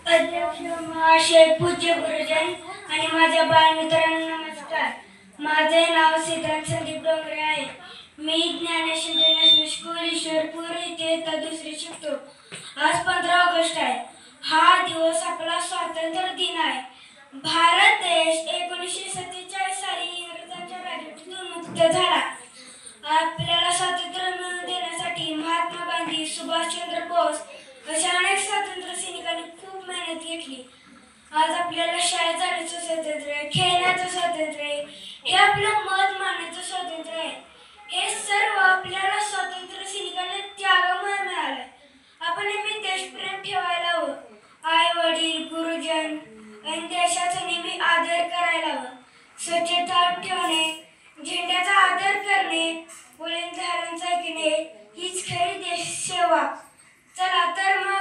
अध्यक्ष महाशय, पूज्य गुरुजन आणि माझ्या बालमित्रांनो नमस्कार. माझे नाव सिद्धांत संदीप डोंगरे आहे. मी ज्ञानेश इंटरनॅशनल स्कूल ईश्वरपूर येथे इयत्ता दुसरी शिकतो. आज 15 ऑगस्ट आहे. हा दिवस आपला स्वातंत्र्य दिन आहे. भारत देश 1947 साली इंग्रजांच्या राजवटीतून मुक्त झाला. आपल्याला स्वातंत्र्य मिळवून देण्यासाठी महात्मा गांधी, सुभाषचंद्र बोस अशा अनेक स्वातंत्र्य सैनिकांनी खूप मेहनत घेतली. आज आपल्याला शाळेत जाण्याचं स्वातंत्र्य आहे, खेळण्याचं स्वातंत्र्य आहे, हे आपलं मत मांडण्याचं स्वातंत्र्य आहे. हे सर्व आपल्याला स्वातंत्र्य सैनिकांना त्यागामुळे मिळालंय. आपण नेहमी देशप्रेम ठेवायला हवं. आई वडील, गुरुजन आणि देशाचा नेहमी आदर करायला हवं. स्वच्छता ठेवणे, झेंड्याचा आदर करणे, वडीलधाऱ्यांचं ऐकणे हीच खरी देश सेवा. चला तर मग